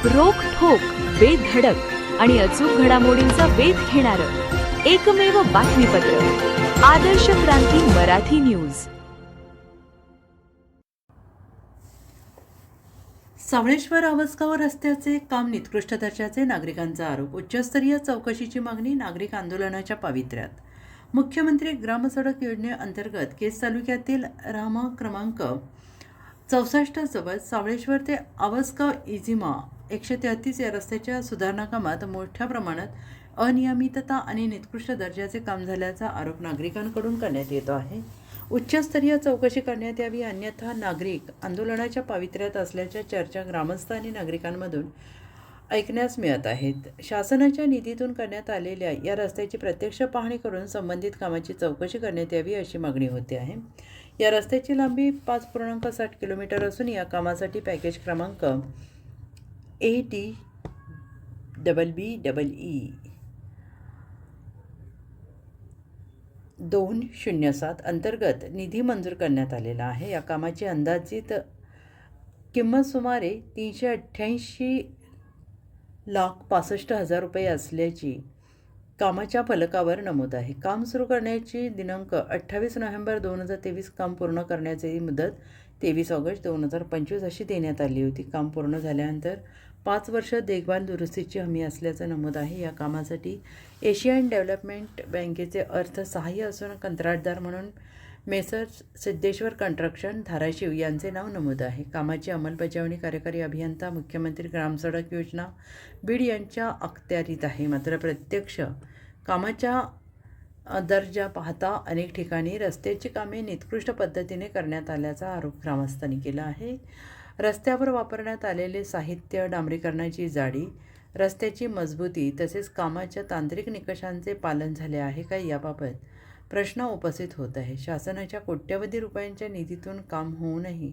रोखठोक, बेधडक आणि अचूक घडामोडींचा वेध घेणारं एकमेव बातमीपत्र आदर्श क्रांती मराठी न्यूज. सावळेश्वर आवसगाव रस्त्याचे काम निकृष्ट दर्जाचे, नागरिकांचा आरोप. उच्चस्तरीय चौकशीची मागणी, नागरिक आंदोलनाच्या पावित्र्यात. मुख्यमंत्री ग्रामसडक योजनेअंतर्गत केज तालुक्यातील रामा क्रमांक 64 जवळ सावळेश्वर ते आवसगाव इजिमा 133 या रस्त्याच्या सुधारणा कामात मोठ्या प्रमाणात अनियमितता आणि निकृष्ट दर्जाचे काम झाल्याचा आरोप नागरिकांकडून करण्यात येतो आहे. उच्चस्तरीय चौकशी करण्यात यावी, अन्यथा नागरिक आंदोलनाच्या पावित्र्यात असल्याच्या चर्चा ग्रामस्थ आणि नागरिकांमधून ऐकण्यास मिळत आहेत. शासनाच्या निधीतून करण्यात आलेल्या या रस्त्याची प्रत्यक्ष पाहणी करून संबंधित कामाची चौकशी करण्यात यावी अशी मागणी होते आहे. या रस्त्याची लांबी 5.60 किलोमीटर असून या कामासाठी पॅकेज क्रमांक ADBBEE 207 अंतर्गत निधी मंजूर करण्यात आलेला आहे. या कामाची अंदाजित किंमत सुमारे 388,65,000 रुपये असल्याची कामाच्या फलकावर नमूद आहे. काम सुरू करण्याची दिनांक 28 नोव्हेंबर 2023, काम पूर्ण करण्याची मुदत 23 ऑगस्ट 2025 अशी देण्यात आली होती. काम पूर्ण झाल्यानंतर 5 वर्ष देखभाल दुरुस्तीची हमी असल्याचं नमूद आहे. या कामासाठी एशियन डेव्हलपमेंट बँकेचे अर्थ सहाय्य असून कंत्राटदार म्हणून मेसर्स सिद्धेश्वर कन्स्ट्रक्शन धाराशिव यांचे नाव नमूद आहे. कामाची अंमलबजावणी कार्यकारी अभियंता मुख्यमंत्री ग्रामसडक योजना बीड यांच्या अखत्यारीत आहे. मात्र प्रत्यक्ष कामाच्या दर्जा पाहता अनेक ठिकाणी रस्त्याची कामे निकृष्ट पद्धतीने करण्यात आल्याचा आरोप ग्रामस्थांनी केला आहे. रस्त्यावर वापरण्यात आलेले साहित्य, डांबरीकरणाची जाडी, रस्त्याची मजबूती तसेच कामाच्या तांत्रिक निकषांचे पालन झाले आहे का याबाबत प्रश्न उपस्थित होत आहे. शासनाच्या कोट्यवधी रुपयांच्या निधीतून काम होऊनही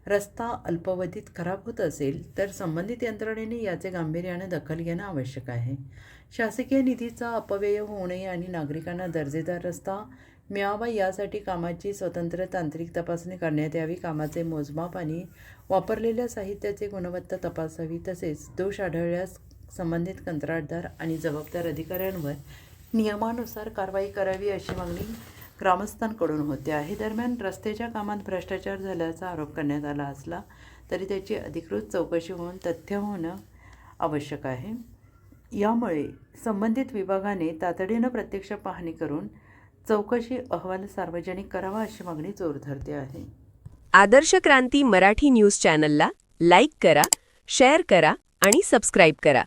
रस्ता अल्पावधीत खराब होत असेल तर संबंधित यंत्रणेने याचे गांभीर्याने दखल घेणं आवश्यक आहे. शासकीय निधीचा अपव्यय होऊ नये आणि नागरिकांना दर्जेदार रस्ता मिळावा यासाठी कामाची स्वतंत्र तांत्रिक तपासणी करण्यात यावी. कामाचे मोजमाप आणि वापरलेल्या साहित्याची गुणवत्ता तपासावी. तसेच दोष आढळल्यास संबंधित कंत्राटदार आणि जबाबदार अधिकाऱ्यांवर नियमानुसार कारवाई करावी अशी मागणी ग्रामस्थांकडून होते आहे. दरम्यान रस्त्याच्या कामात भ्रष्टाचार झाल्याचा आरोप करण्यात आला असला तरी त्याची अधिकृत चौकशी होऊन तथ्य होणं आवश्यक आहे. यामुळे संबंधित विभागाने तातडीनं प्रत्यक्ष पाहणी करून चौकशी अहवाल सार्वजनिक करावा अशी मागणी जोर धरते आहे. आदर्श क्रांती मराठी न्यूज चॅनलला लाईक करा, शेअर करा आणि सबस्क्राईब करा.